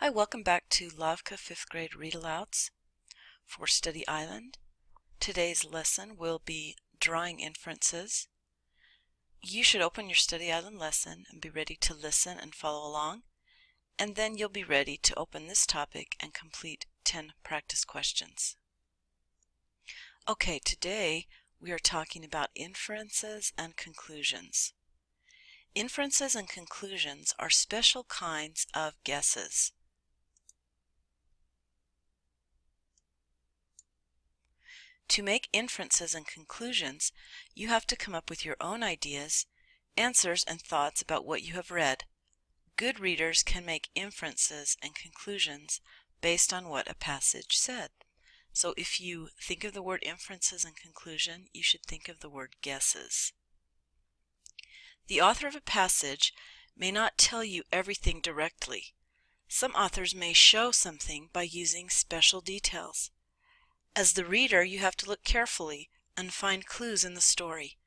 Hi, welcome back to Lavka 5th grade read-alouds for Study Island. Today's lesson will be drawing inferences. You should open your Study Island lesson and be ready to listen and follow along, and then you'll be ready to open this topic and complete 10 practice questions. Okay, today we are talking about inferences and conclusions. Inferences and conclusions are special kinds of guesses. To make inferences and conclusions, you have to come up with your own ideas, answers, and thoughts about what you have read. Good readers can make inferences and conclusions based on what a passage said. So if you think of the word inferences and conclusion, you should think of the word guesses. The author of a passage may not tell you everything directly. Some authors may show something by using special details. As the reader, you have to look carefully and find clues in the story.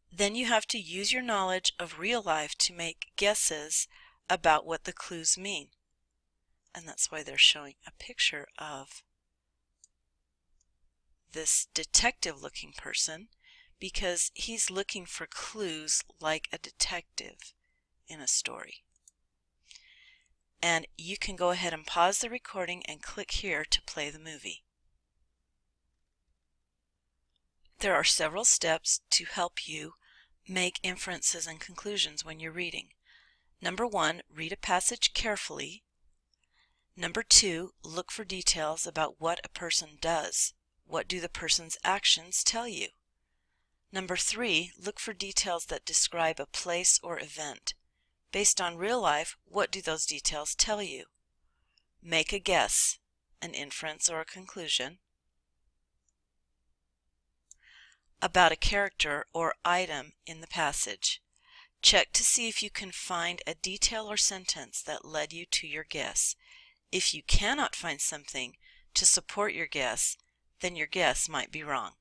Then you have to use your knowledge of real life to make guesses about what the clues mean. And that's why they're showing a picture of this detective-looking person, because he's looking for clues like a detective in a story. And you can go ahead and pause the recording and click here to play the movie. There are several steps to help you make inferences and conclusions when you're reading. Number 1, read a passage carefully. Number 2, look for details about what a person does. What do the person's actions tell you? Number 3, look for details that describe a place or event. Based on real life, what do those details tell you? Make a guess, an inference or a conclusion, about a character or item in the passage. Check to see if you can find a detail or sentence that led you to your guess. If you cannot find something to support your guess, then your guess might be wrong.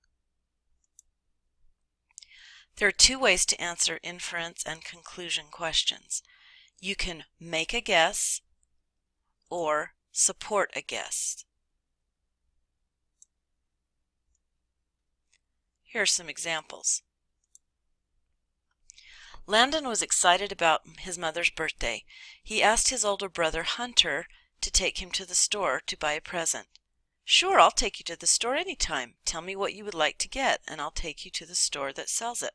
There are two ways to answer inference and conclusion questions. You can make a guess or support a guess. Here are some examples. Landon was excited about his mother's birthday. He asked his older brother Hunter to take him to the store to buy a present. "Sure, I'll take you to the store anytime. Tell me what you would like to get, and I'll take you to the store that sells it."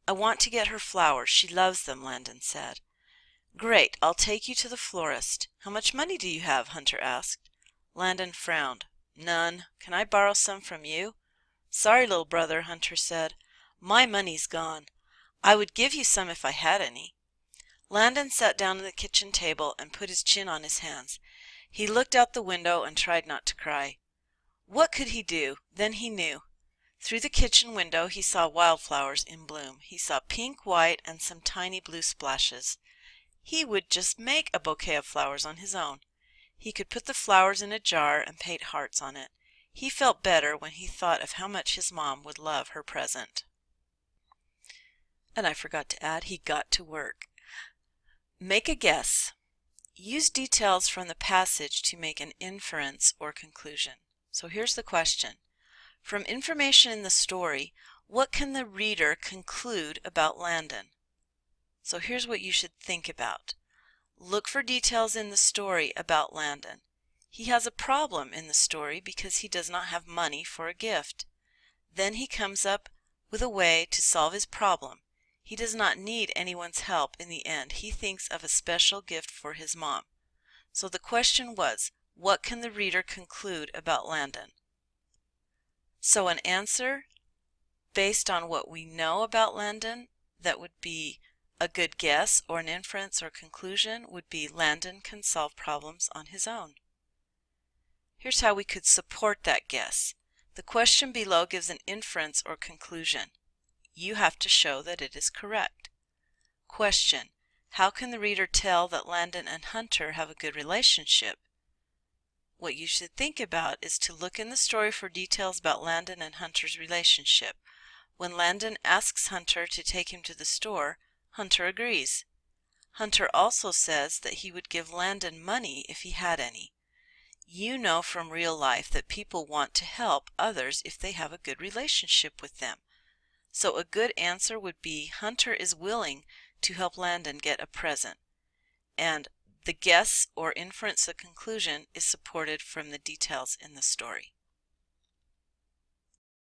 "I want to get her flowers. She loves them," Landon said. "Great, I'll take you to the florist. How much money do you have?" Hunter asked. Landon frowned. "None. Can I borrow some from you?" "Sorry, little brother," Hunter said. "My money's gone. I would give you some if I had any." Landon sat down at the kitchen table and put his chin on his hands. He looked out the window and tried not to cry. What could he do? Then he knew. Through the kitchen window he saw wildflowers in bloom. He saw pink, white, and some tiny blue splashes. He would just make a bouquet of flowers on his own. He could put the flowers in a jar and paint hearts on it. He felt better when he thought of how much his mom would love her present. And I forgot to add, he got to work. Make a guess. Use details from the passage to make an inference or conclusion. So here's the question. From information in the story, what can the reader conclude about Landon? So here's what you should think about. Look for details in the story about Landon. He has a problem in the story because he does not have money for a gift. Then he comes up with a way to solve his problem. He does not need anyone's help in the end. He thinks of a special gift for his mom. So the question was, what can the reader conclude about Landon? So an answer based on what we know about Landon that would be a good guess, or an inference or conclusion would be Landon can solve problems on his own. Here's how we could support that guess. The question below gives an inference or conclusion. You have to show that it is correct. Question: how can the reader tell that Landon and Hunter have a good relationship? What you should think about is to look in the story for details about Landon and Hunter's relationship. When Landon asks Hunter to take him to the store, Hunter agrees. Hunter also says that he would give Landon money if he had any. You know from real life that people want to help others if they have a good relationship with them. So a good answer would be Hunter is willing to help Landon get a present. And the guess or inference, the conclusion, is supported from the details in the story.